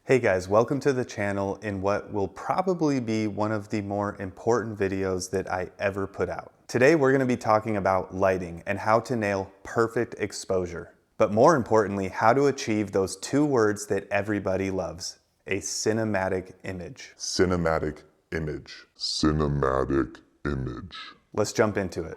Hey guys, welcome to the channel in what will probably be one of the more important videos that I ever put out. Today we're going to be talking about lighting and how to nail perfect exposure. But more importantly, how to achieve those two words that everybody loves, a cinematic image. Cinematic image. Cinematic image. Let's jump into it.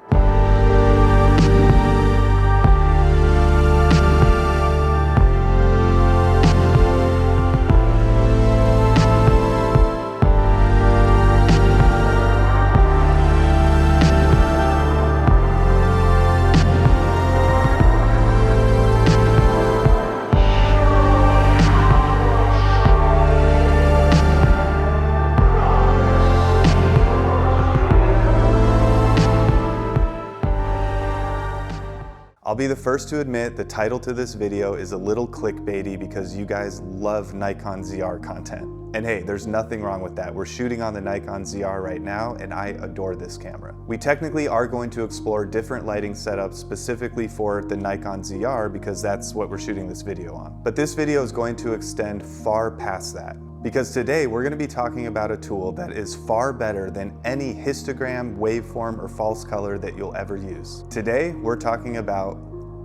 I'll be the first to admit the title to this video is a little clickbaity because you guys love Nikon ZR content. And hey, there's nothing wrong with that. We're shooting on the Nikon ZR right now and I adore this camera. We technically are going to explore different lighting setups specifically for the Nikon ZR because that's what we're shooting this video on. But this video is going to extend far past that. Because today we're going to be talking about a tool that is far better than any histogram, waveform, or false color that you'll ever use. Today we're talking about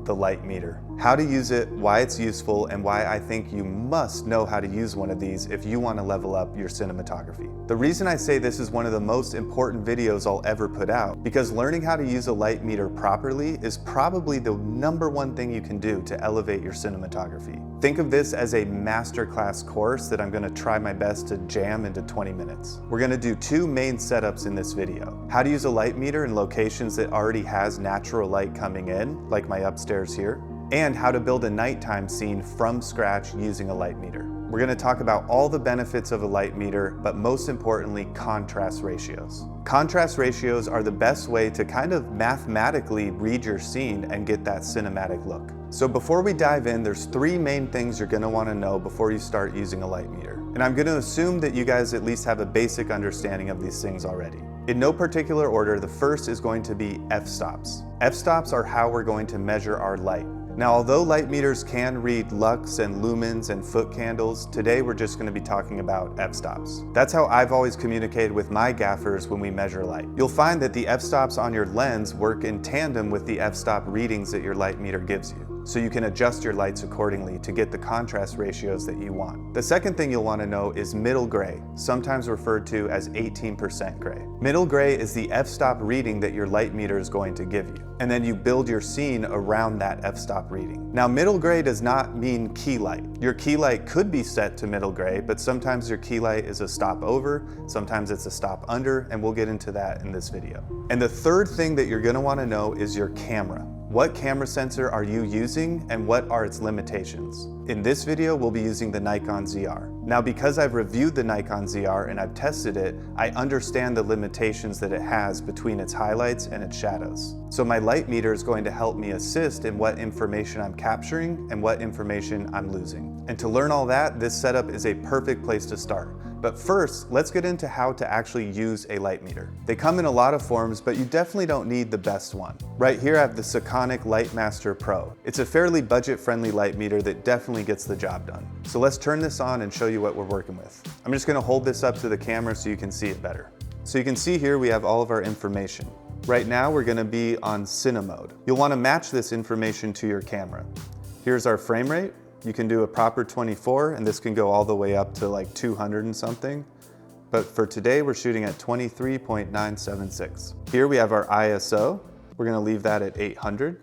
the light meter. How to use it, why it's useful, and why I think you must know how to use one of these if you want to level up your cinematography. The reason I say this is one of the most important videos I'll ever put out, because learning how to use a light meter properly is probably the #1 thing you can do to elevate your cinematography. Think of this as a masterclass course that I'm going to try my best to jam into 20 minutes. We're going to do two main setups in this video. How to use a light meter in locations that already has natural light coming in, like my upstairs here, and how to build a nighttime scene from scratch using a light meter. We're going to talk about all the benefits of a light meter, but most importantly, contrast ratios. Contrast ratios are the best way to kind of mathematically read your scene and get that cinematic look. So before we dive in, there's three main things you're going to want to know before you start using a light meter. And I'm going to assume that you guys at least have a basic understanding of these things already. In no particular order, the first is going to be f-stops. F-stops are how we're going to measure our light. Now, although light meters can read lux and lumens and foot candles, today we're just going to be talking about f-stops. That's how I've always communicated with my gaffers when we measure light. You'll find that the f-stops on your lens work in tandem with the f-stop readings that your light meter gives you. So you can adjust your lights accordingly to get the contrast ratios that you want. The second thing you'll want to know is middle gray, sometimes referred to as 18% gray. Middle gray is the f-stop reading that your light meter is going to give you. And then you build your scene around that f-stop reading. Now, middle gray does not mean key light. Your key light could be set to middle gray, but sometimes your key light is a stop over, sometimes it's a stop under, and we'll get into that in this video. And the third thing that you're going to want to know is your camera. What camera sensor are you using and what are its limitations? In this video, we'll be using the Nikon ZR. Now, because I've reviewed the Nikon ZR and I've tested it, I understand the limitations that it has between its highlights and its shadows. So my light meter is going to help me assist in what information I'm capturing and what information I'm losing. And to learn all that, this setup is a perfect place to start. But first, let's get into how to actually use a light meter. They come in a lot of forms, but you definitely don't need the best one. Right here I have the Sekonic Lightmaster Pro. It's a fairly budget-friendly light meter that definitely gets the job done. So let's turn this on and show you what we're working with. I'm just going to hold this up to the camera so you can see it better. So you can see here we have all of our information. Right now we're going to be on Cine mode. You'll want to match this information to your camera. Here's our frame rate. You can do a proper 24, and this can go all the way up to like 200 and something. But for today, we're shooting at 23.976. Here we have our ISO. We're gonna leave that at 800.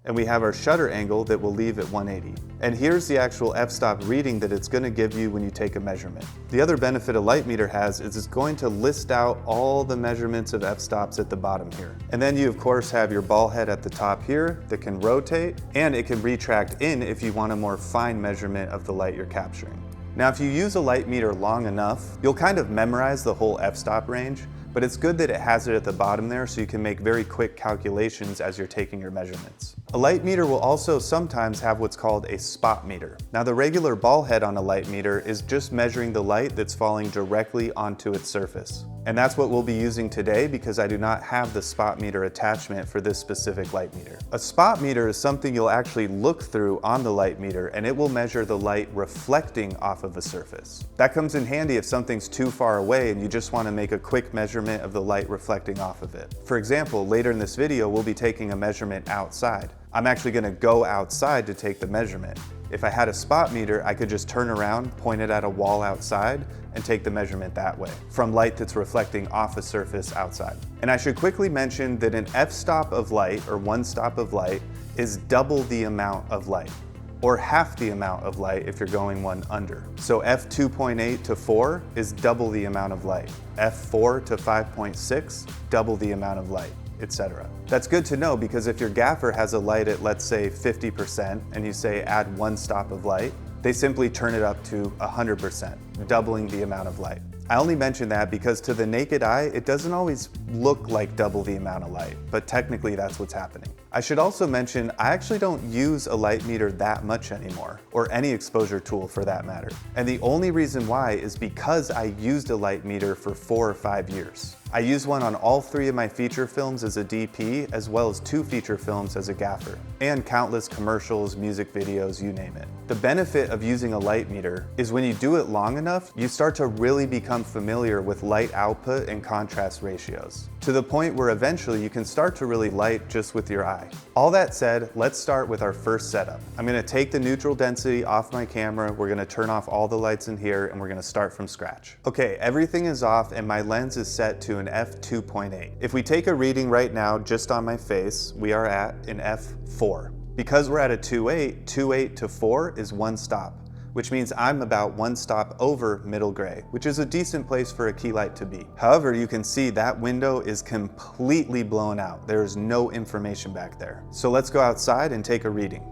And we have our shutter angle that we'll leave at 180. And here's the actual f-stop reading that it's gonna give you when you take a measurement. The other benefit a light meter has is it's going to list out all the measurements of f-stops at the bottom here. And then you of course have your ball head at the top here that can rotate, and it can retract in if you want a more fine measurement of the light you're capturing. Now, if you use a light meter long enough, you'll kind of memorize the whole f-stop range, but it's good that it has it at the bottom there so you can make very quick calculations as you're taking your measurements. A light meter will also sometimes have what's called a spot meter. Now, the regular ball head on a light meter is just measuring the light that's falling directly onto its surface. And that's what we'll be using today because I do not have the spot meter attachment for this specific light meter. A spot meter is something you'll actually look through on the light meter, and it will measure the light reflecting off of a surface. That comes in handy if something's too far away and you just want to make a quick measurement of the light reflecting off of it. For example, later in this video, we'll be taking a measurement outside. I'm actually going to go outside to take the measurement. If I had a spot meter, I could just turn around, point it at a wall outside, and take the measurement that way, from light that's reflecting off a surface outside. And I should quickly mention that an f-stop of light, or one stop of light, is double the amount of light, or half the amount of light if you're going one under. So f2.8 to 4 is double the amount of light. f4 to 5.6, double the amount of light, etc. That's good to know because if your gaffer has a light at, let's say, 50% and you say add one stop of light, they simply turn it up to 100%, doubling the amount of light. I only mention that because to the naked eye, it doesn't always look like double the amount of light, but technically that's what's happening. I should also mention, I actually don't use a light meter that much anymore, or any exposure tool for that matter. And the only reason why is because I used a light meter for 4 or 5 years. I use one on all 3 of my feature films as a DP, as well as 2 feature films as a gaffer, and countless commercials, music videos, you name it. The benefit of using a light meter is when you do it long enough, you start to really become familiar with light output and contrast ratios, to the point where eventually you can start to really light just with your eye. All that said, let's start with our first setup. I'm gonna take the neutral density off my camera, we're gonna turn off all the lights in here, and we're gonna start from scratch. Okay, everything is off and my lens is set to an f2.8. If we take a reading right now just on my face, we are at an f4. Because we're at a 2.8 to 4 is one stop, which means I'm about one stop over middle gray, which is a decent place for a key light to be. However, you can see that window is completely blown out. There is no information back there. So let's go outside and take a reading.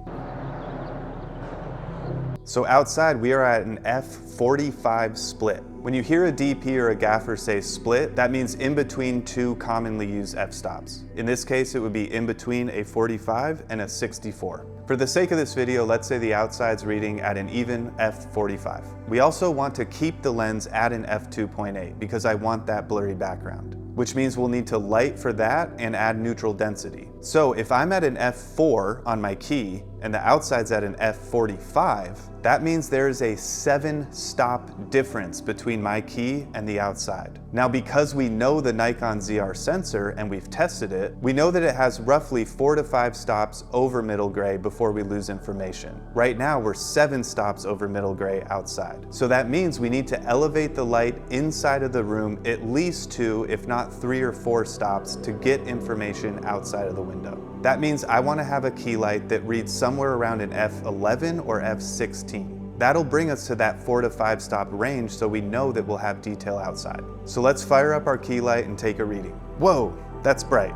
So outside we are at an f45 split. When you hear a DP or a gaffer say split, that means in between 2 commonly used f-stops. In this case, it would be in between a 45 and a 64. For the sake of this video, let's say the outside's reading at an even f45. We also want to keep the lens at an f2.8 because I want that blurry background, which means we'll need to light for that and add neutral density. So if I'm at an f4 on my key and the outside's at an f45, that means there's a 7-stop difference between my key and the outside. Now, because we know the Nikon ZR sensor and we've tested it, we know that it has roughly 4 to 5 stops over middle gray before we lose information. Right now, we're 7 stops over middle gray outside. So that means we need to elevate the light inside of the room at least 2, if not 3 or 4 stops to get information outside of the window. That means I want to have a key light that reads somewhere around an f11 or f16. That'll bring us to that 4 to 5 stop range so we know that we'll have detail outside. So let's fire up our key light and take a reading. Whoa, that's bright.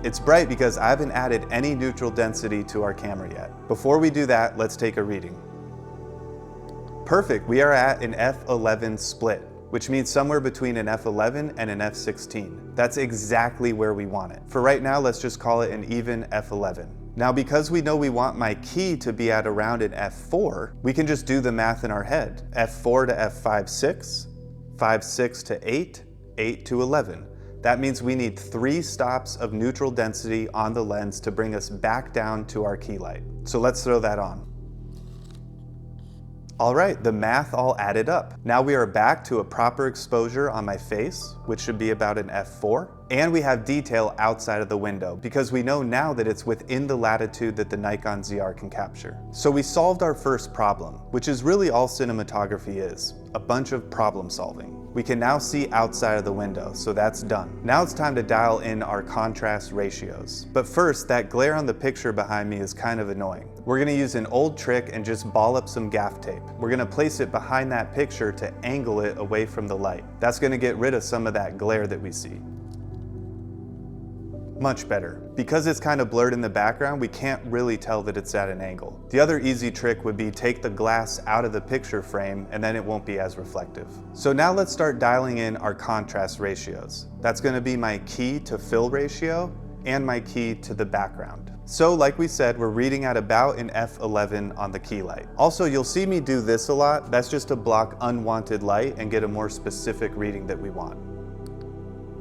It's bright because I haven't added any neutral density to our camera yet. Before we do that, let's take a reading. Perfect, we are at an f11 split, which means somewhere between an f11 and an f16. That's exactly where we want it. For right now, let's just call it an even f11. Now, because we know we want my key to be at around an f4, we can just do the math in our head. f4 to f5.6, 5.6 to 8, 8 to 11. That means we need 3 stops of neutral density on the lens to bring us back down to our key light. So let's throw that on. All right, the math all added up. Now we are back to a proper exposure on my face, which should be about an f4. And we have detail outside of the window because we know now that it's within the latitude that the Nikon ZR can capture. So we solved our first problem, which is really all cinematography is, a bunch of problem solving. We can now see outside of the window, so that's done. Now it's time to dial in our contrast ratios. But first, that glare on the picture behind me is kind of annoying. We're gonna use an old trick and just ball up some gaff tape. We're gonna place it behind that picture to angle it away from the light. That's gonna get rid of some of that glare that we see. Much better. Because it's kind of blurred in the background, we can't really tell that it's at an angle. The other easy trick would be take the glass out of the picture frame and then it won't be as reflective. So now let's start dialing in our contrast ratios. That's going to be my key to fill ratio and my key to the background. So like we said, we're reading at about an f11 on the key light. Also, you'll see me do this a lot. That's just to block unwanted light and get a more specific reading that we want.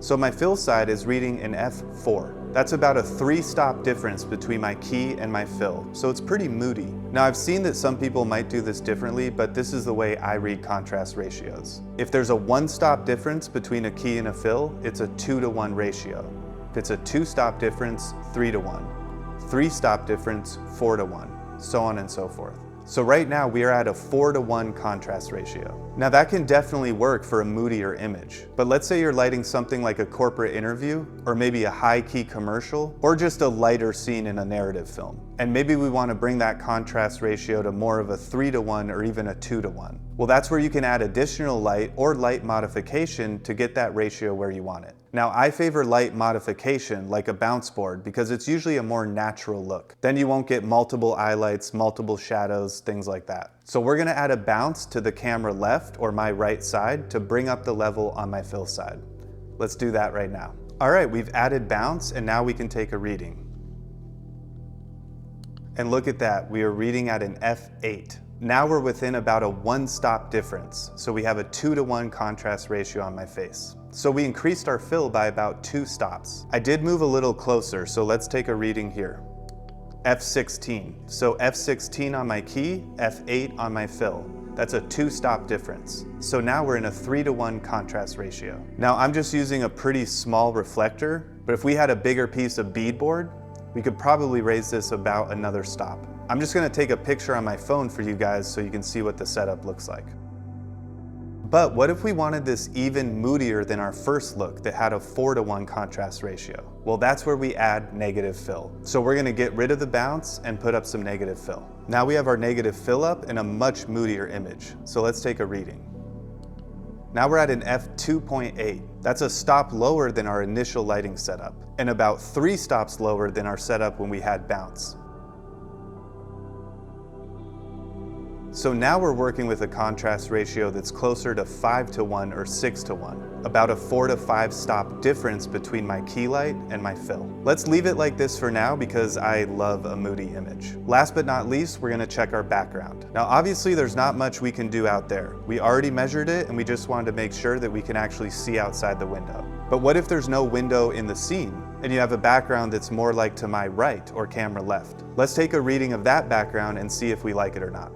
So my fill side is reading an f4. That's about a 3-stop difference between my key and my fill, so it's pretty moody. Now I've seen that some people might do this differently, but this is the way I read contrast ratios. If there's a 1-stop difference between a key and a fill, it's a 2-to-1 ratio. If it's a 2-stop difference, 3-to-1. 3-stop difference, 4-to-1, so on and so forth. So right now we are at a 4-to-1 contrast ratio. Now that can definitely work for a moodier image, but let's say you're lighting something like a corporate interview, or maybe a high-key commercial, or just a lighter scene in a narrative film. And maybe we want to bring that contrast ratio to more of a 3-to-1 or even a 2-to-1. Well, that's where you can add additional light or light modification to get that ratio where you want it. Now, I favor light modification like a bounce board because it's usually a more natural look. Then you won't get multiple highlights, multiple shadows, things like that. So we're gonna add a bounce to the camera left or my right side to bring up the level on my fill side. Let's do that right now. All right, we've added bounce and now we can take a reading. And look at that, we are reading at an f8. Now we're within about a 1-stop difference, so we have a 2-to-1 contrast ratio on my face. So we increased our fill by about 2 stops. I did move a little closer, so let's take a reading here. f16. So f16 on my key, f8 on my fill. That's a 2-stop difference. So now we're in a 3-to-1 contrast ratio. Now I'm just using a pretty small reflector, but if we had a bigger piece of beadboard, we could probably raise this about another stop. I'm just gonna take a picture on my phone for you guys so you can see what the setup looks like. But what if we wanted this even moodier than our first look that had a 4-to-1 contrast ratio? Well, that's where we add negative fill. So we're gonna get rid of the bounce and put up some negative fill. Now we have our negative fill up in a much moodier image. So let's take a reading. Now we're at an f2.8. That's a stop lower than our initial lighting setup, and about 3 stops lower than our setup when we had bounce. So now we're working with a contrast ratio that's closer to 5-to-1 or 6-to-1, about a 4 to 5 stop difference between my key light and my fill. Let's leave it like this for now because I love a moody image. Last but not least, we're gonna check our background. Now obviously there's not much we can do out there. We already measured it and we just wanted to make sure that we can actually see outside the window. But what if there's no window in the scene and you have a background that's more like to my right or camera left? Let's take a reading of that background and see if we like it or not.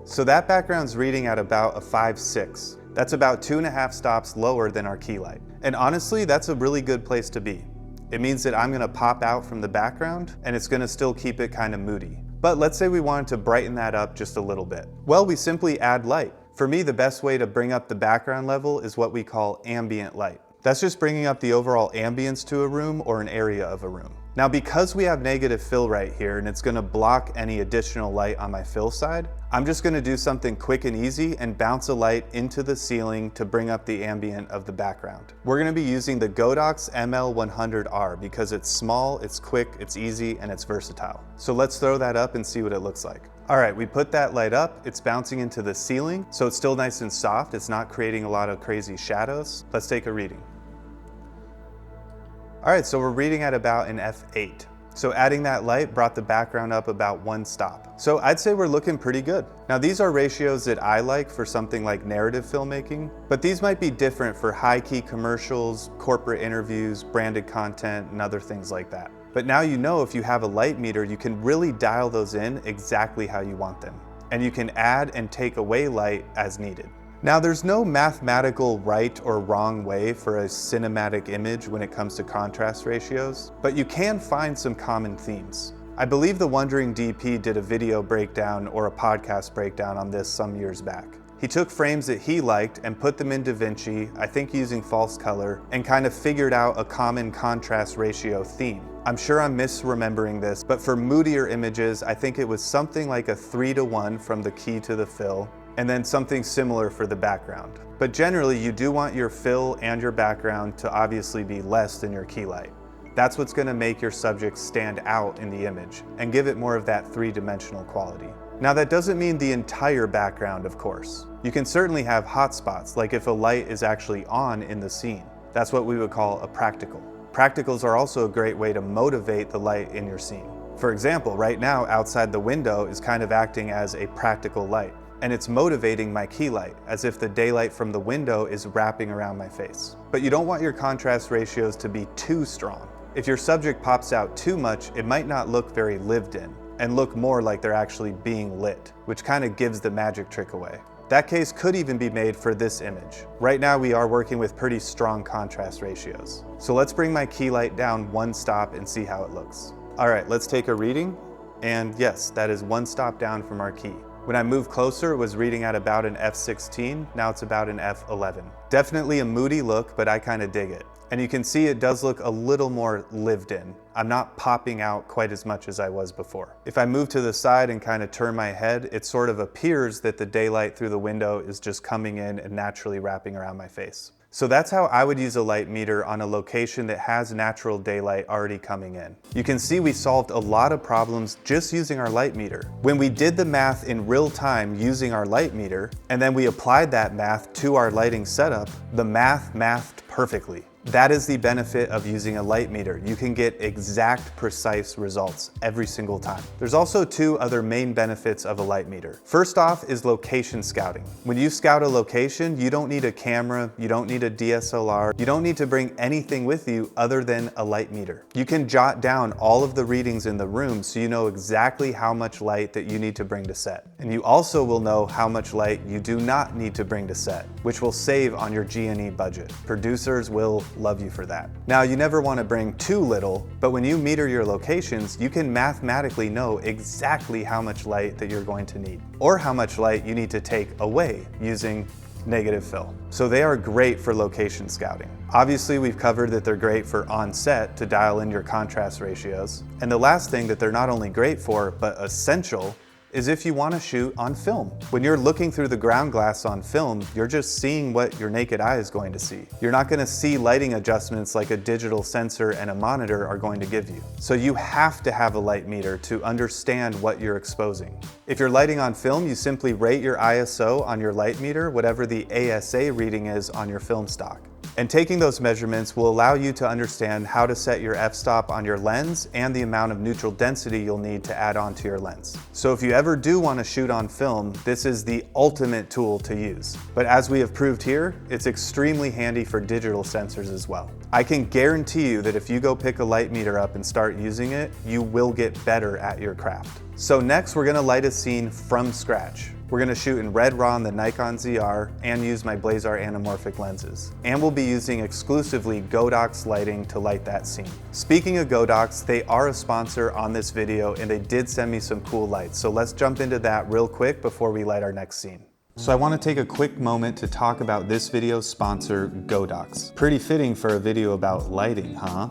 So that background's reading at about a 5.6. That's about 2.5 stops lower than our key light. And honestly, that's a really good place to be. It means that I'm gonna pop out from the background and it's gonna still keep it kind of moody. But let's say we wanted to brighten that up just a little bit. Well, we simply add light. For me, the best way to bring up the background level is what we call ambient light. That's just bringing up the overall ambience to a room or an area of a room. Now, because we have negative fill right here and it's gonna block any additional light on my fill side, I'm just gonna do something quick and easy and bounce a light into the ceiling to bring up the ambient of the background. We're gonna be using the Godox ML100R because it's small, it's quick, it's easy, and it's versatile. So let's throw that up and see what it looks like. All right, we put that light up, it's bouncing into the ceiling, so it's still nice and soft, it's not creating a lot of crazy shadows. Let's take a reading. All right, so we're reading at about an f8. So adding that light brought the background up about 1 stop. So I'd say we're looking pretty good. Now these are ratios that I like for something like narrative filmmaking, but these might be different for high-key commercials, corporate interviews, branded content, and other things like that. But now you know if you have a light meter, you can really dial those in exactly how you want them. And you can add and take away light as needed. Now there's no mathematical right or wrong way for a cinematic image when it comes to contrast ratios, but you can find some common themes. I believe the Wondering DP did a video breakdown or a podcast breakdown on this some years back. He took frames that he liked and put them in DaVinci, I think using false color, and kind of figured out a common contrast ratio theme. I'm sure I'm misremembering this, but for moodier images, I think it was something like a 3-to-1 from the key to the fill, and then something similar for the background. But generally, you do want your fill and your background to obviously be less than your key light. That's what's gonna make your subject stand out in the image and give it more of that 3-dimensional quality. Now that doesn't mean the entire background, of course. You can certainly have hotspots, like if a light is actually on in the scene. That's what we would call a practical. Practicals are also a great way to motivate the light in your scene. For example, right now outside the window is kind of acting as a practical light. and it's motivating my key light, as if the daylight from the window is wrapping around my face. But you don't want your contrast ratios to be too strong. If your subject pops out too much, it might not look very lived in, and look more like they're actually being lit, which kind of gives the magic trick away. That case could even be made for this image. Right now we are working with pretty strong contrast ratios. So let's bring my key light down one stop and see how it looks. All right, let's take a reading. And yes, that is one stop down from our key. When I moved closer, it was reading at about an f16, now it's about an f11. Definitely a Moody look, but I kind of dig it. And you can see it does look a little more lived in. I'm not popping out quite as much as I was before. If I move to the side and kind of turn my head, it sort of appears that the daylight through the window is just coming in and naturally wrapping around my face. So that's how I would use a light meter on a location that has natural daylight already coming in. You can see we solved a lot of problems just using our light meter. When we did the math in real time using our light meter, and then we applied that math to our lighting setup, the math mathed perfectly. That is the benefit of using a light meter. You can get exact, precise results every single time. There's also two other main benefits of a light meter. First off is location scouting. When you scout a location, you don't need a camera, you don't need a DSLR, you don't need to bring anything with you other than a light meter. You can jot down all of the readings in the room so you know exactly how much light that you need to bring to set. And you also will know how much light you do not need to bring to set, which will save on your G&E budget. Producers will love you for that. Now, you never want to bring too little, but when you meter your locations, you can mathematically know exactly how much light that you're going to need, or how much light you need to take away using negative fill. So they are great for location scouting. Obviously, we've covered that they're great for on set to dial in your contrast ratios. And the last thing that they're not only great for, but essential, is if you want to shoot on film. When you're looking through the ground glass on film, you're just seeing what your naked eye is going to see. You're not going to see lighting adjustments like a digital sensor and a monitor are going to give you. So you have to have a light meter to understand what you're exposing. If you're lighting on film, you simply rate your ISO on your light meter, whatever the ASA reading is on your film stock. And taking those measurements will allow you to understand how to set your f-stop on your lens and the amount of neutral density you'll need to add on to your lens. So if you ever do want to shoot on film, this is the ultimate tool to use. But as we have proved here, it's extremely handy for digital sensors as well. I can guarantee you that if you go pick a light meter up and start using it, you will get better at your craft. So next, we're gonna light a scene from scratch. We're gonna shoot in red raw on the Nikon ZR and use my Blazar anamorphic lenses. And we'll be using exclusively Godox lighting to light that scene. Speaking of Godox, they are a sponsor on this video and they did send me some cool lights. So let's jump into that real quick before we light our next scene. So I want to take a quick moment to talk about this video's sponsor, Godox. Pretty fitting for a video about lighting, huh?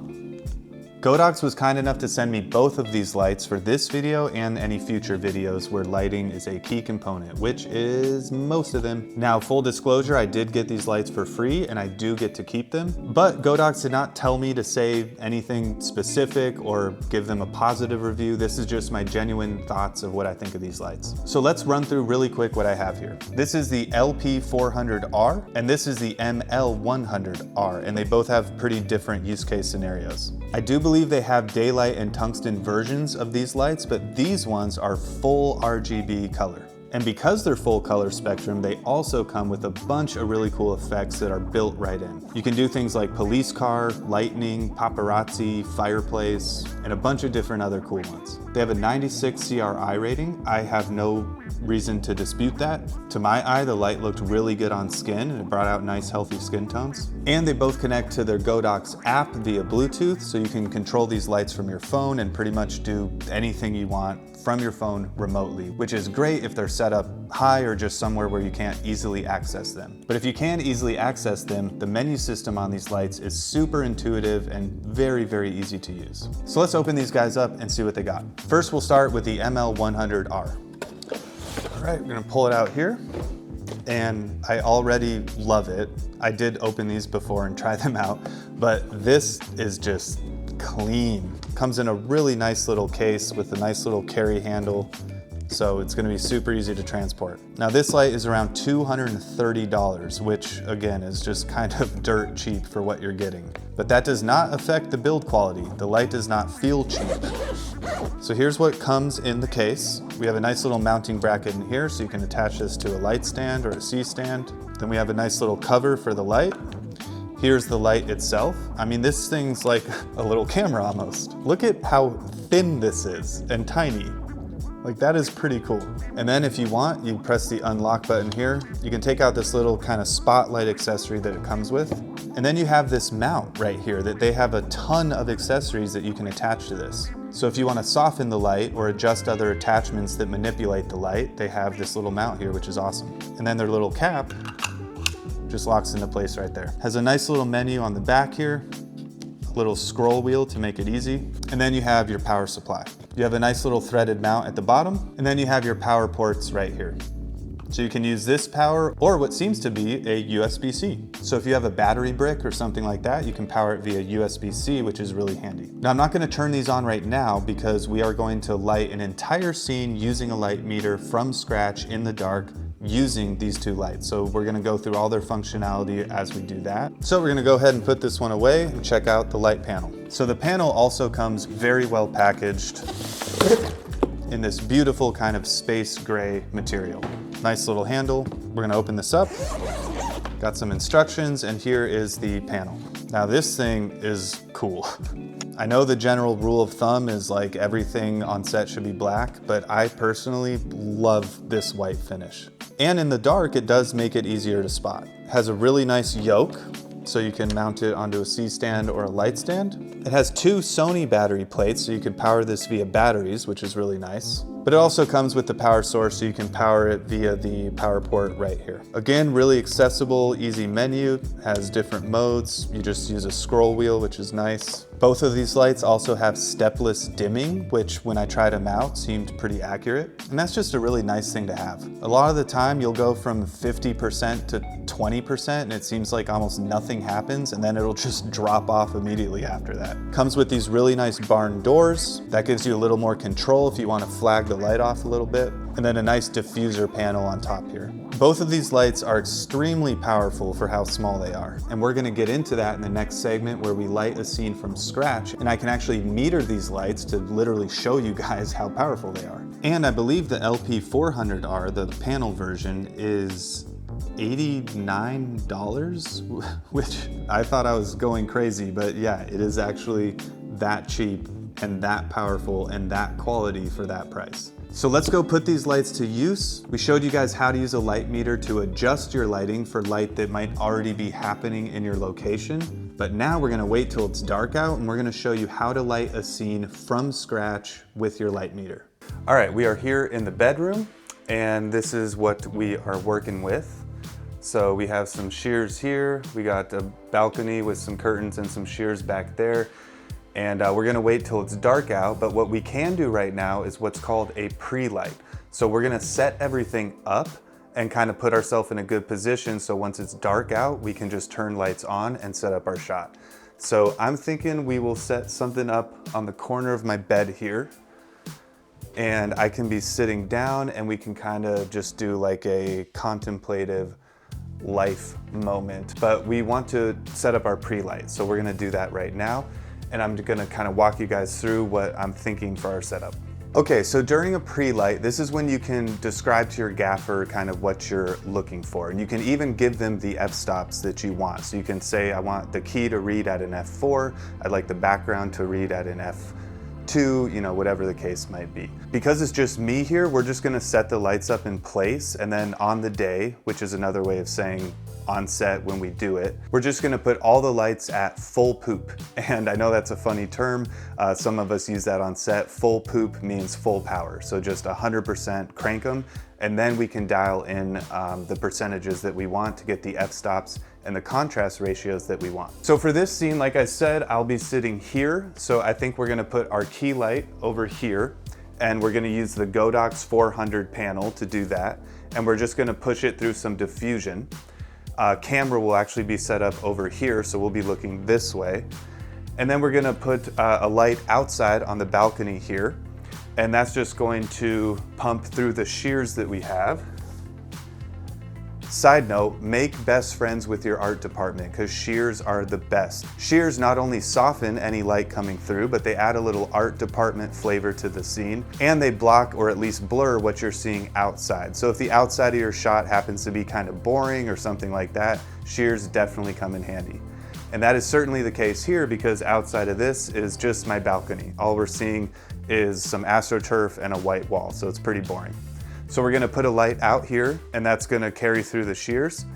Godox was kind enough to send me both of these lights for this video and any future videos where lighting is a key component, which is most of them. Now, full disclosure, I did get these lights for free and I do get to keep them, but Godox did not tell me to say anything specific or give them a positive review. This is just my genuine thoughts of what I think of these lights. So let's run through really quick what I have here. This is the LP400R and this is the ML100R, and they both have pretty different use case scenarios. I do believe they have daylight and tungsten versions of these lights, but these ones are full RGB color. And because they're full color spectrum, they also come with a bunch of really cool effects that are built right in. You can do things like police car, lightning, paparazzi, fireplace, and a bunch of different other cool ones. They have a 96 CRI rating. I have no reason to dispute that. To my eye, the light looked really good on skin and it brought out nice healthy skin tones. And they both connect to their Godox app via Bluetooth, so you can control these lights from your phone and pretty much do anything you want from your phone remotely, which is great if they're set up high or just somewhere where you can't easily access them. But if you can easily access them, the menu system on these lights is super intuitive and very, very easy to use. So let's open these guys up and see what they got. First, we'll start with the ML100R. All right, we're gonna pull it out here. And I already love it. I did open these before and try them out, but this is just clean. Comes in a really nice little case with a nice little carry handle. So it's gonna be super easy to transport. Now this light is around $230, which again is just kind of dirt cheap for what you're getting. But that does not affect the build quality. The light does not feel cheap. So here's what comes in the case. We have a nice little mounting bracket in here so you can attach this to a light stand or a C-stand. Then we have a nice little cover for the light. Here's the light itself. I mean, this thing's like a little camera almost. Look at how thin this is and tiny. Like, that is pretty cool. And then if you want, you press the unlock button here. You can take out this little kind of spotlight accessory that it comes with. And then you have this mount right here that they have a ton of accessories that you can attach to this. So if you want to soften the light or adjust other attachments that manipulate the light, they have this little mount here, which is awesome. And then their little cap just locks into place right there. Has a nice little menu on the back here, a little scroll wheel to make it easy. And then you have your power supply. You have a nice little threaded mount at the bottom, and then you have your power ports right here. So you can use this power or what seems to be a USB-C. So if you have a battery brick or something like that, you can power it via USB-C, which is really handy. Now I'm not gonna turn these on right now because we are going to light an entire scene using a light meter from scratch in the dark using these two lights. So we're gonna go through all their functionality as we do that. So we're gonna go ahead and put this one away and check out the light panel. So the panel also comes very well packaged in this beautiful kind of space gray material. Nice little handle. We're gonna open this up. Got some instructions, and here is the panel. Now this thing is cool. I know the general rule of thumb is like everything on set should be black, but I personally love this white finish. And in the dark, it does make it easier to spot. It has a really nice yoke, so you can mount it onto a C-stand or a light stand. It has two Sony battery plates, so you can power this via batteries, which is really nice. But it also comes with the power source, so you can power it via the power port right here. Again, really accessible, easy menu, has different modes. You just use a scroll wheel, which is nice. Both of these lights also have stepless dimming, which when I tried them out seemed pretty accurate. And that's just a really nice thing to have. A lot of the time you'll go from 50% to 20% and it seems like almost nothing happens, and then it'll just drop off immediately after that. Comes with these really nice barn doors. That gives you a little more control if you want to flag the light off a little bit. And then a nice diffuser panel on top here. Both of these lights are extremely powerful for how small they are. And we're gonna get into that in the next segment where we light a scene from scratch, and I can actually meter these lights to literally show you guys how powerful they are. And I believe the LP400R, the panel version, is $89, which I thought I was going crazy, but yeah, it is actually that cheap and that powerful and that quality for that price. So let's go put these lights to use. We showed you guys how to use a light meter to adjust your lighting for light that might already be happening in your location. But now we're gonna wait till it's dark out and we're gonna show you how to light a scene from scratch with your light meter. All right, we are here in the bedroom and this is what we are working with. So we have some shears here. We got a balcony with some curtains and some shears back there. And we're gonna wait till it's dark out, but what we can do right now is what's called a pre-light. So we're gonna set everything up and kind of put ourselves in a good position so once it's dark out, we can just turn lights on and set up our shot. So I'm thinking we will set something up on the corner of my bed here, and I can be sitting down and we can kind of just do like a contemplative life moment, but we want to set up our pre-light. So we're gonna do that right now. And I'm gonna kind of walk you guys through what I'm thinking for our setup. Okay, so during a pre-light, this is when you can describe to your gaffer kind of what you're looking for. And you can even give them the f-stops that you want. So you can say, I want the key to read at an f4, I'd like the background to read at an f2, you know, whatever the case might be. Because it's just me here, we're just gonna set the lights up in place, and then on the day, which is another way of saying on set when we do it, we're just gonna put all the lights at full poop. And I know that's a funny term. Some of us use that on set. Full poop means full power. So just 100% crank them, and then we can dial in the percentages that we want to get the f-stops and the contrast ratios that we want. So for this scene, like I said, I'll be sitting here. So I think we're gonna put our key light over here, and we're gonna use the Godox 400 panel to do that. And we're just gonna push it through some diffusion. Camera will actually be set up over here, so we'll be looking this way. And then we're gonna put a light outside on the balcony here. And that's just going to pump through the shears that we have. Side note, make best friends with your art department because shears are the best. Shears not only soften any light coming through, but they add a little art department flavor to the scene, and they block or at least blur what you're seeing outside. So if the outside of your shot happens to be kind of boring or something like that, shears definitely come in handy. And that is certainly the case here because outside of this is just my balcony. All we're seeing is some AstroTurf and a white wall, so it's pretty boring. So we're gonna put a light out here and that's gonna carry through the shears.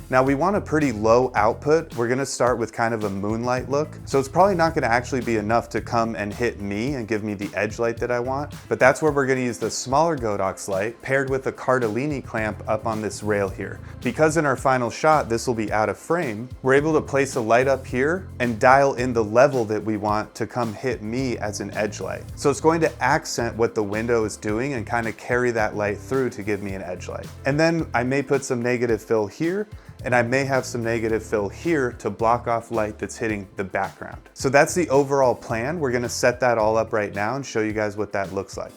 Now we want a pretty low output. We're gonna start with kind of a moonlight look. So it's probably not gonna actually be enough to come and hit me and give me the edge light that I want, but that's where we're gonna use the smaller Godox light paired with the Cardellini clamp up on this rail here. Because in our final shot, this will be out of frame, we're able to place a light up here and dial in the level that we want to come hit me as an edge light. So it's going to accent what the window is doing and kind of carry that light through to give me an edge light. And then I may put some negative fill here, and I may have some negative fill here to block off light that's hitting the background. So that's the overall plan. We're gonna set that all up right now and show you guys what that looks like.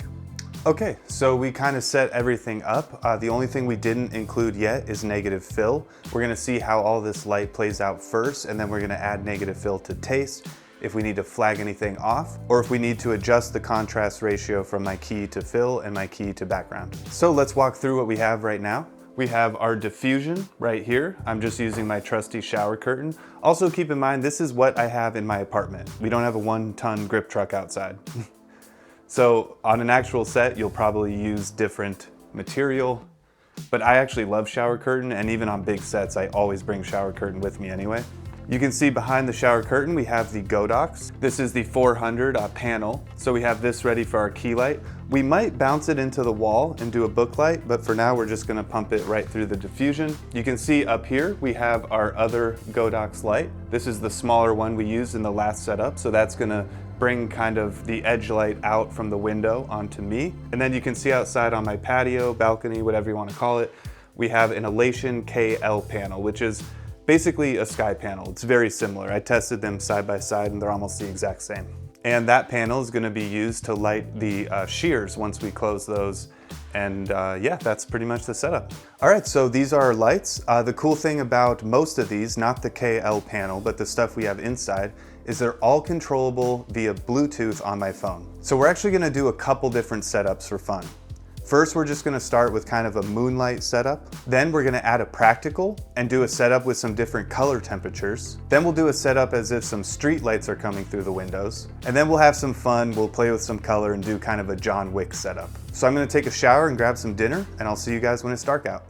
Okay, so we kind of set everything up. The only thing we didn't include yet is negative fill. We're gonna see how all this light plays out first, and then we're gonna add negative fill to taste if we need to flag anything off, or if we need to adjust the contrast ratio from my key to fill and my key to background. So let's walk through what we have right now. We have our diffusion right here. I'm just using my trusty shower curtain. Also keep in mind, this is what I have in my apartment. We don't have a 1-ton grip truck outside. So on an actual set, you'll probably use different material, but I actually love shower curtain, and even on big sets, I always bring shower curtain with me anyway. You can see behind the shower curtain, we have the Godox. This is the 400 panel. So we have this ready for our key light. We might bounce it into the wall and do a book light, but for now, we're just gonna pump it right through the diffusion. You can see up here, we have our other Godox light. This is the smaller one we used in the last setup. So that's gonna bring kind of the edge light out from the window onto me. And then you can see outside on my patio, balcony, whatever you wanna call it, we have an Elation KL panel, which is basically a sky panel. It's very similar. I tested them side by side and they're almost the exact same. And that panel is gonna be used to light the shears once we close those. And yeah, that's pretty much the setup. All right, so these are our lights. The cool thing about most of these, not the KL panel, but the stuff we have inside, is they're all controllable via Bluetooth on my phone. So we're actually gonna do a couple different setups for fun. First, we're just gonna start with kind of a moonlight setup. Then we're gonna add a practical and do a setup with some different color temperatures. Then we'll do a setup as if some street lights are coming through the windows. And then we'll have some fun, we'll play with some color and do kind of a John Wick setup. So I'm gonna take a shower and grab some dinner, and I'll see you guys when it's dark out.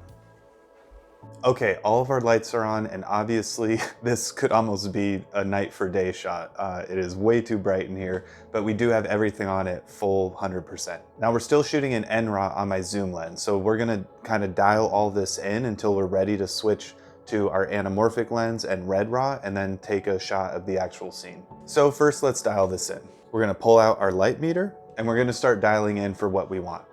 Okay, all of our lights are on, and obviously this could almost be a night for day shot. It is way too bright in here, but we do have everything on at full 100%. Now we're still shooting in NRAW on my zoom lens, so we're gonna kind of dial all this in until we're ready to switch to our anamorphic lens and red raw, and then take a shot of the actual scene. So first, let's dial this in. We're gonna pull out our light meter, and we're gonna start dialing in for what we want.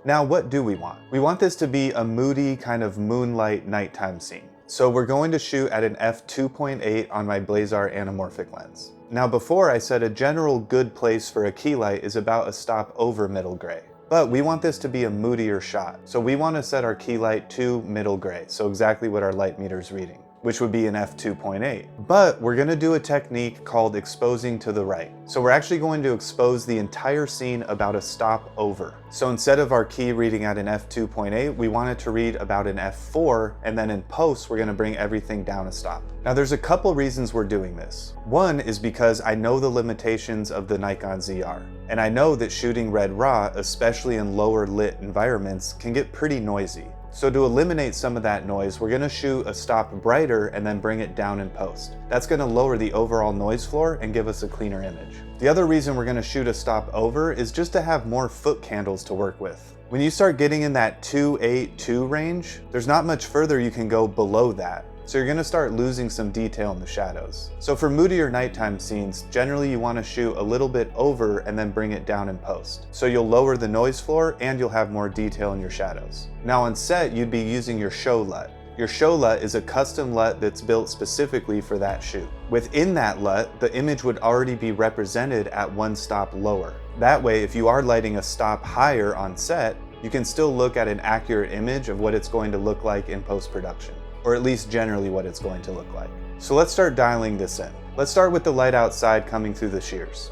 Now, what do we want? We want this to be a moody kind of moonlight nighttime scene. So we're going to shoot at an f2.8 on my Blazar anamorphic lens. Now before, I said a general good place for a key light is about a stop over middle gray. But we want this to be a moodier shot. So we want to set our key light to middle gray. So exactly what our light meter is reading, which would be an f2.8. But we're gonna do a technique called exposing to the right. So we're actually going to expose the entire scene about a stop over. So instead of our key reading at an f2.8, we want it to read about an f4, and then in post, we're gonna bring everything down a stop. Now there's a couple reasons we're doing this. One is because I know the limitations of the Nikon ZR. And I know that shooting red raw, especially in lower lit environments, can get pretty noisy. So to eliminate some of that noise, we're gonna shoot a stop brighter and then bring it down in post. That's gonna lower the overall noise floor and give us a cleaner image. The other reason we're gonna shoot a stop over is just to have more foot candles to work with. When you start getting in that 2.8.2 range, there's not much further you can go below that. So you're gonna start losing some detail in the shadows. So for moodier nighttime scenes, generally you wanna shoot a little bit over and then bring it down in post. So you'll lower the noise floor and you'll have more detail in your shadows. Now on set, you'd be using your show LUT. Your show LUT is a custom LUT that's built specifically for that shoot. Within that LUT, the image would already be represented at one stop lower. That way, if you are lighting a stop higher on set, you can still look at an accurate image of what it's going to look like in post-production, or at least generally what it's going to look like. So let's start dialing this in. Let's start with the light outside coming through the shears.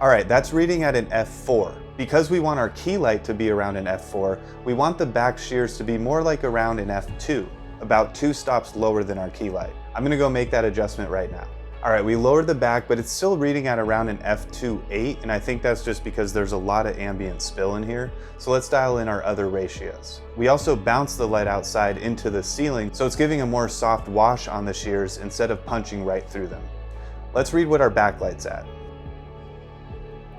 All right, that's reading at an f4. Because we want our key light to be around an f4, we want the back shears to be more like around an f2, about 2 stops lower than our key light. I'm gonna go make that adjustment right now. All right, we lowered the back, but it's still reading at around an f2.8, and I think that's just because there's a lot of ambient spill in here. So let's dial in our other ratios. We also bounced the light outside into the ceiling, so it's giving a more soft wash on the shears instead of punching right through them. Let's read what our backlight's at.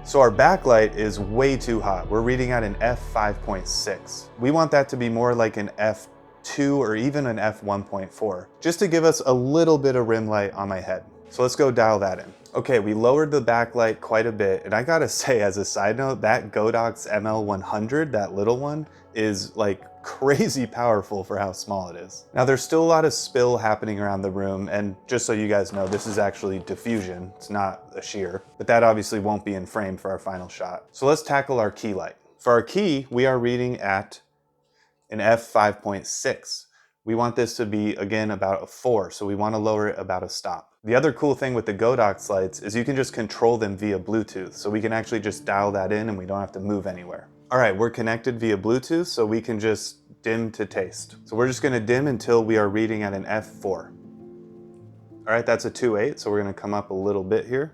So our backlight is way too hot. We're reading at an f5.6. We want that to be more like an f2 or even an f1.4, just to give us a little bit of rim light on my head. So let's go dial that in. Okay, we lowered the backlight quite a bit, and I gotta say, as a side note, that Godox ML100, that little one, is like crazy powerful for how small it is. Now there's still a lot of spill happening around the room, and just so you guys know, this is actually diffusion, it's not a shear, but that obviously won't be in frame for our final shot. So let's tackle our key light. For our key, we are reading at an f5.6. We want this to be, again, about a 4, so we want to lower it about a stop. The other cool thing with the Godox lights is you can just control them via Bluetooth, so we can actually just dial that in and we don't have to move anywhere. All right, we're connected via Bluetooth, so we can just dim to taste. So we're just gonna dim until we are reading at an f4. All right, that's a 2.8, so we're gonna come up a little bit here.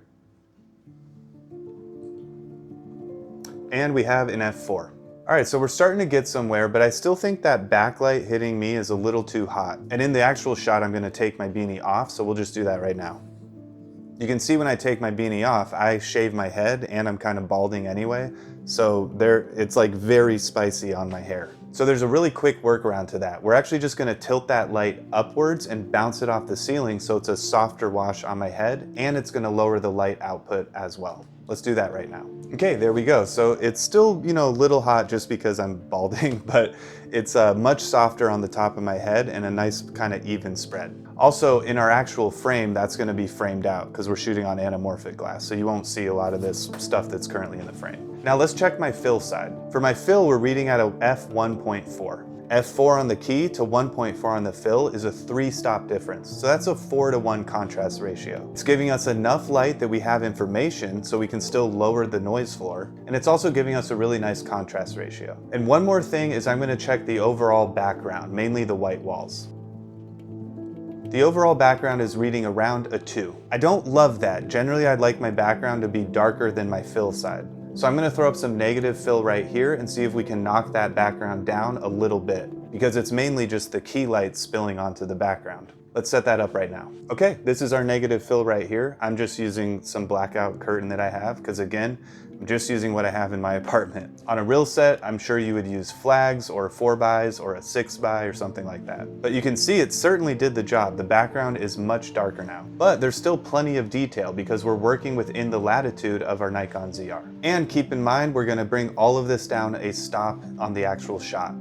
And we have an f4. All right, so we're starting to get somewhere, but I still think that backlight hitting me is a little too hot. And in the actual shot, I'm gonna take my beanie off, so we'll just do that right now. You can see when I take my beanie off, I shave my head and I'm kind of balding anyway. So it's like very spicy on my hair. So there's a really quick workaround to that. We're actually just gonna tilt that light upwards and bounce it off the ceiling so it's a softer wash on my head, and it's gonna lower the light output as well. Let's do that right now. Okay, there we go. So it's still, a little hot just because I'm balding, but it's much softer on the top of my head and a nice kind of even spread. Also, in our actual frame, that's gonna be framed out because we're shooting on anamorphic glass, so you won't see a lot of this stuff that's currently in the frame. Now let's check my fill side. For my fill, we're reading at a f1.4. f4 on the key to 1.4 on the fill is a 3-stop difference. So that's a 4:1 contrast ratio. It's giving us enough light that we have information so we can still lower the noise floor. And it's also giving us a really nice contrast ratio. And one more thing is I'm gonna check the overall background, mainly the white walls. The overall background is reading around a 2. I don't love that. Generally, I'd like my background to be darker than my fill side. So I'm gonna throw up some negative fill right here and see if we can knock that background down a little bit, because it's mainly just the key light spilling onto the background. Let's set that up right now. Okay, this is our negative fill right here. I'm just using some blackout curtain that I have, because again, I'm just using what I have in my apartment. On a real set, I'm sure you would use flags or 4x or a 6x or something like that. But you can see it certainly did the job. The background is much darker now. But there's still plenty of detail because we're working within the latitude of our Nikon ZR. And keep in mind, we're gonna bring all of this down a stop on the actual shot.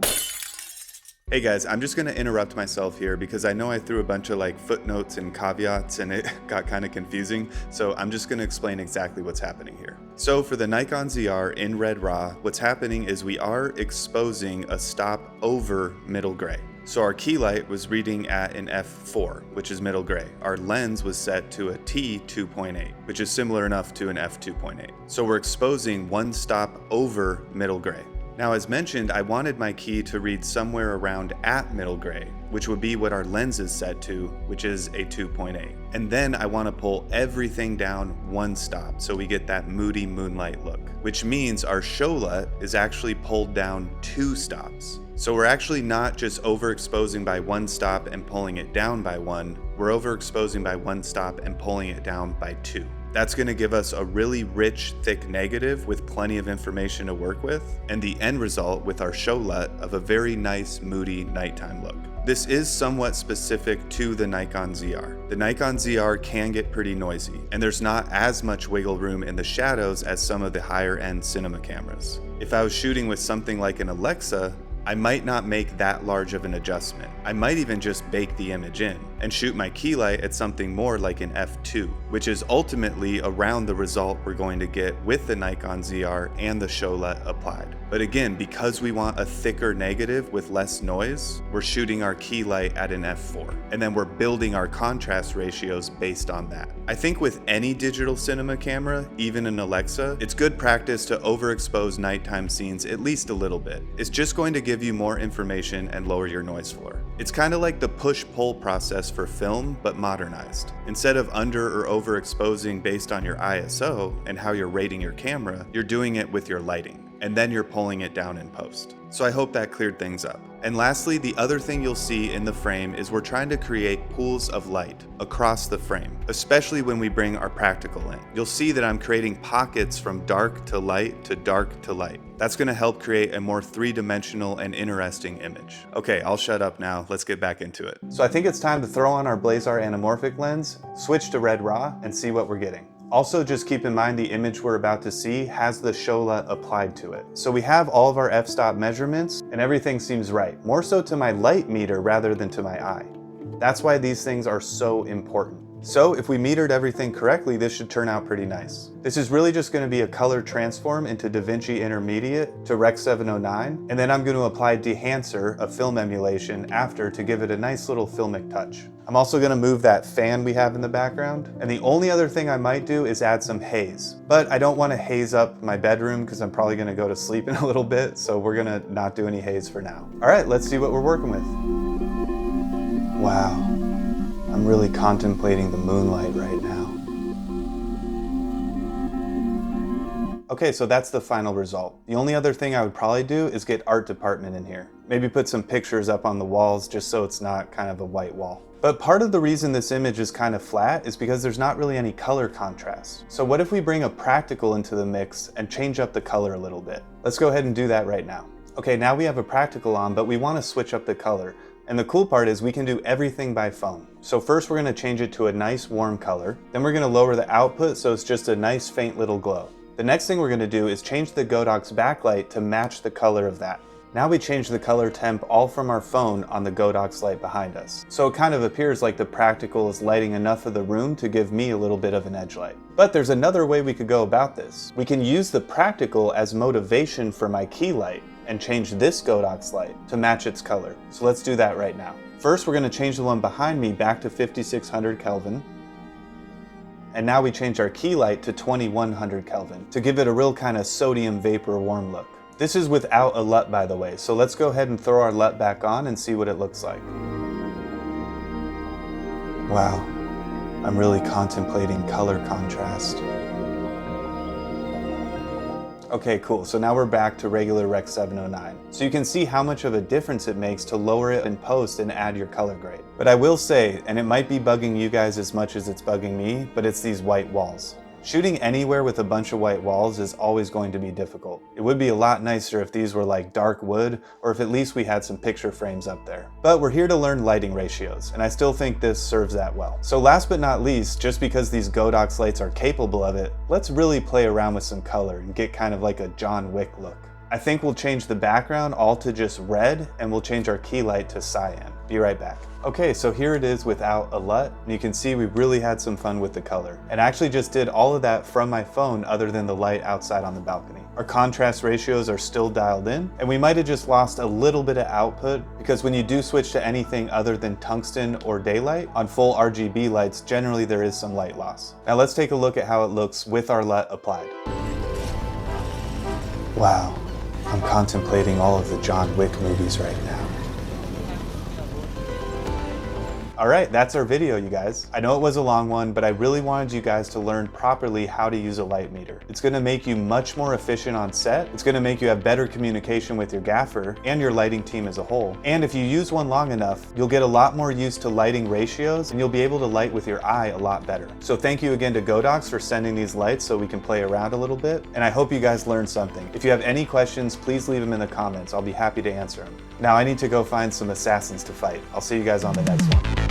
Hey guys, I'm just gonna interrupt myself here because I know I threw a bunch of footnotes and caveats and it got kind of confusing. So I'm just gonna explain exactly what's happening here. So for the Nikon ZR in Red Raw, what's happening is we are exposing a stop over middle gray. So our key light was reading at an f4, which is middle gray. Our lens was set to a T2.8, which is similar enough to an f2.8. So we're exposing one stop over middle gray. Now, as mentioned, I wanted my key to read somewhere around at middle gray, which would be what our lens is set to, which is a 2.8. And then I want to pull everything down one stop so we get that Moody Moonlight Look, which means our show LUT is actually pulled down 2 stops. So we're actually not just overexposing by 1 stop and pulling it down by 1, we're overexposing by 1 stop and pulling it down by 2. That's gonna give us a really rich, thick negative with plenty of information to work with, and the end result with our show LUT of a very nice, moody nighttime look. This is somewhat specific to the Nikon ZR. The Nikon ZR can get pretty noisy, and there's not as much wiggle room in the shadows as some of the higher end cinema cameras. If I was shooting with something like an Alexa, I might not make that large of an adjustment. I might even just bake the image in. and shoot my key light at something more like an f2, which is ultimately around the result we're going to get with the Nikon ZR and the show LUT applied. But again, because we want a thicker negative with less noise, we're shooting our key light at an f4, and then we're building our contrast ratios based on that. I think with any digital cinema camera, even an Alexa, it's good practice to overexpose nighttime scenes at least a little bit. It's just going to give you more information and lower your noise floor. It's kind of like the push-pull process for film, but modernized. Instead of under or overexposing based on your ISO and how you're rating your camera, you're doing it with your lighting, and then you're pulling it down in post. So I hope that cleared things up. And lastly, the other thing you'll see in the frame is we're trying to create pools of light across the frame, especially when we bring our practical in. You'll see that I'm creating pockets from dark to light to dark to light. That's gonna help create a more three-dimensional and interesting image. Okay, I'll shut up now. Let's get back into it. So I think it's time to throw on our Blazar anamorphic lens, switch to red raw, and see what we're getting. Also, just keep in mind the image we're about to see has the show LUT applied to it. So we have all of our f-stop measurements and everything seems right, more so to my light meter rather than to my eye. That's why these things are so important. So if we metered everything correctly, this should turn out pretty nice. This is really just going to be a color transform into DaVinci Intermediate to Rec. 709, and then I'm going to apply DEHANCER, a film emulation, after to give it a nice little filmic touch. I'm also going to move that fan we have in the background, and the only other thing I might do is add some haze. But I don't want to haze up my bedroom because I'm probably going to go to sleep in a little bit, so we're going to not do any haze for now. All right, let's see what we're working with. Wow. I'm really contemplating the moonlight right now. Okay, so that's the final result. The only other thing I would probably do is get art department in here. Maybe put some pictures up on the walls just so it's not kind of a white wall. But part of the reason this image is kind of flat is because there's not really any color contrast. So what if we bring a practical into the mix and change up the color a little bit? Let's go ahead and do that right now. Okay, now we have a practical on, but we want to switch up the color. And the cool part is we can do everything by phone. So first we're going to change it to a nice warm color. Then we're going to lower the output so it's just a nice faint little glow. The next thing we're going to do is change the Godox backlight to match the color of that. Now we change the color temp all from our phone on the Godox light behind us. So it kind of appears like the practical is lighting enough of the room to give me a little bit of an edge light. But there's another way we could go about this. We can use the practical as motivation for my key light and change this Godox light to match its color. So let's do that right now. First, we're going to change the one behind me back to 5600 Kelvin. And now we change our key light to 2100 Kelvin to give it a real kind of sodium vapor warm look. This is without a LUT, by the way, so let's go ahead and throw our LUT back on and see what it looks like. Wow, I'm really contemplating color contrast. Okay, cool, so now we're back to regular Rec. 709. So you can see how much of a difference it makes to lower it in post and add your color grade. But I will say, and it might be bugging you guys as much as it's bugging me, but it's these white walls. Shooting anywhere with a bunch of white walls is always going to be difficult. It would be a lot nicer if these were like dark wood, or if at least we had some picture frames up there. But we're here to learn lighting ratios, and I still think this serves that well. So last but not least, just because these Godox lights are capable of it, let's really play around with some color and get kind of like a John Wick look. I think we'll change the background all to just red, and we'll change our key light to cyan. Be right back. Okay, so here it is without a LUT, and you can see we really had some fun with the color. And I actually just did all of that from my phone other than the light outside on the balcony. Our contrast ratios are still dialed in, and we might have just lost a little bit of output because when you do switch to anything other than tungsten or daylight, on full RGB lights, generally there is some light loss. Now let's take a look at how it looks with our LUT applied. Wow. I'm contemplating all of the John Wick movies right now. All right, that's our video, you guys. I know it was a long one, but I really wanted you guys to learn properly how to use a light meter. It's gonna make you much more efficient on set. It's gonna make you have better communication with your gaffer and your lighting team as a whole. And if you use one long enough, you'll get a lot more used to lighting ratios and you'll be able to light with your eye a lot better. So thank you again to Godox for sending these lights so we can play around a little bit. And I hope you guys learned something. If you have any questions, please leave them in the comments. I'll be happy to answer them. Now I need to go find some assassins to fight. I'll see you guys on the next one.